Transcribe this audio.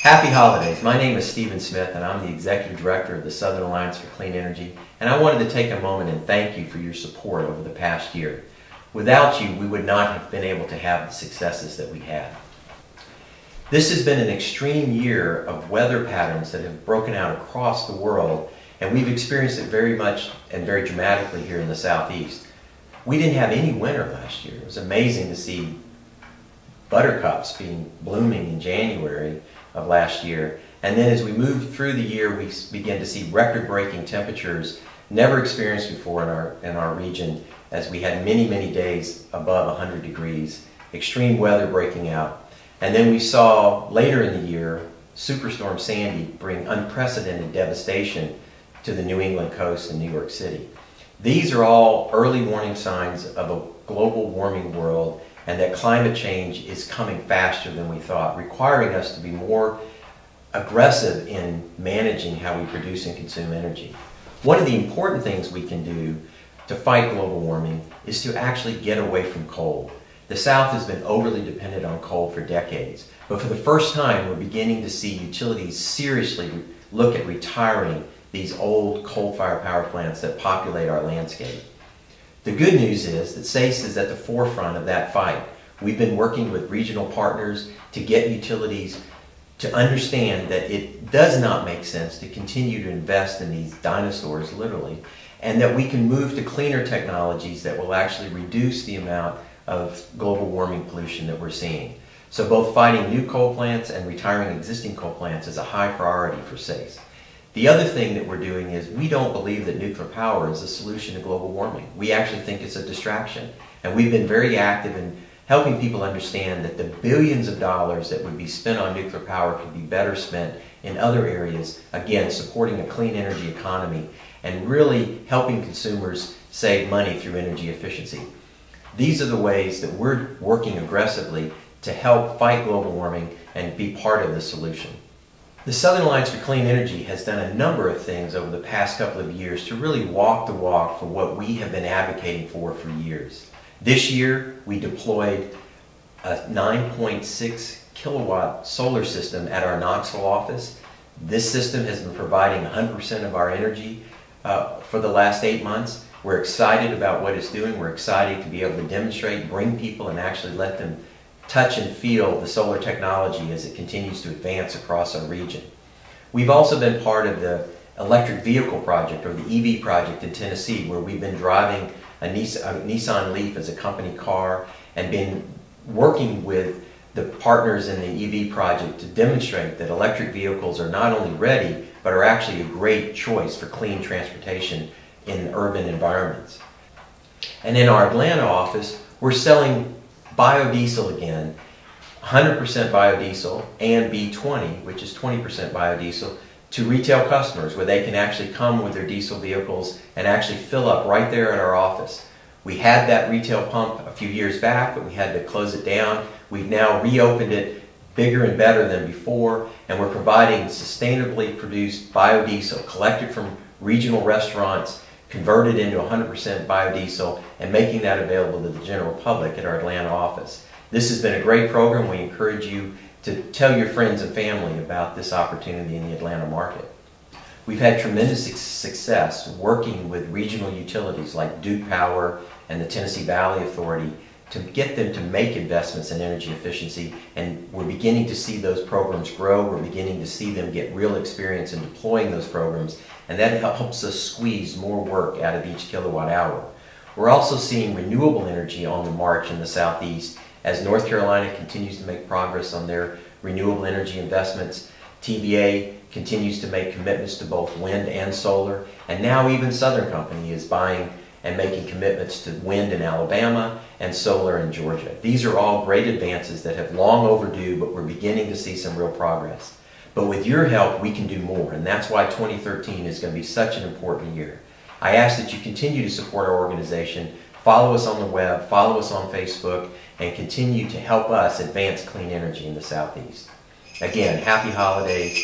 Happy holidays. My name is Stephen Smith and I'm the Executive Director of the Southern Alliance for Clean Energy, and I wanted to take a moment and thank you for your support over the past year. Without you, we would not have been able to have the successes that we had. This has been an extreme year of weather patterns that have broken out across the world, and we've experienced it very much and very dramatically here in the Southeast. We didn't have any winter last year. It was amazing to see buttercups blooming in January of last year. And then as we moved through the year, we began to see record-breaking temperatures never experienced before in our region, as we had many, many days above 100 degrees, extreme weather breaking out. And then we saw later in the year, Superstorm Sandy bring unprecedented devastation to the New England coast and New York City. These are all early warning signs of a global warming world, and that climate change is coming faster than we thought, requiring us to be more aggressive in managing how we produce and consume energy. One of the important things we can do to fight global warming is to actually get away from coal. The South has been overly dependent on coal for decades, but for the first time we're beginning to see utilities seriously look at retiring these old coal-fired power plants that populate our landscape. The good news is that SACE is at the forefront of that fight. We've been working with regional partners to get utilities to understand that it does not make sense to continue to invest in these dinosaurs, literally, and that we can move to cleaner technologies that will actually reduce the amount of global warming pollution that we're seeing. So both fighting new coal plants and retiring existing coal plants is a high priority for SACE. The other thing that we're doing is we don't believe that nuclear power is a solution to global warming. We actually think it's a distraction. And we've been very active in helping people understand that the billions of dollars that would be spent on nuclear power could be better spent in other areas, again, supporting a clean energy economy and really helping consumers save money through energy efficiency. These are the ways that we're working aggressively to help fight global warming and be part of the solution. The Southern Alliance for Clean Energy has done a number of things over the past couple of years to really walk the walk for what we have been advocating for years. This year, we deployed a 9.6 kilowatt solar system at our Knoxville office. This system has been providing 100% of our energy for the last 8 months. We're excited about what it's doing. We're excited to be able to demonstrate, bring people, and actually let them touch and feel the solar technology as it continues to advance across our region. We've also been part of the electric vehicle project, or the EV project in Tennessee, where we've been driving a Nissan Leaf as a company car and been working with the partners in the EV project to demonstrate that electric vehicles are not only ready, but are actually a great choice for clean transportation in urban environments. And in our Atlanta office, we're selling biodiesel again, 100% biodiesel, and B20, which is 20% biodiesel, to retail customers where they can actually come with their diesel vehicles and actually fill up right there at our office. We had that retail pump a few years back, but we had to close it down. We've now reopened it bigger and better than before, and we're providing sustainably produced biodiesel collected from regional restaurants, converted into 100% biodiesel, and making that available to the general public at our Atlanta office. This has been a great program. We encourage you to tell your friends and family about this opportunity in the Atlanta market. We've had tremendous success working with regional utilities like Duke Power and the Tennessee Valley Authority to get them to make investments in energy efficiency, and we're beginning to see those programs grow. We're beginning to see them get real experience in deploying those programs, and that helps us squeeze more work out of each kilowatt hour. We're also seeing renewable energy on the march in the Southeast as North Carolina continues to make progress on their renewable energy investments. TVA continues to make commitments to both wind and solar, and now even Southern Company is buying and making commitments to wind in Alabama and solar in Georgia. These are all great advances that have long overdue, but we're beginning to see some real progress. But with your help, we can do more, and that's why 2013 is going to be such an important year. I ask that you continue to support our organization, follow us on the web, follow us on Facebook, and continue to help us advance clean energy in the Southeast. Again, happy holidays.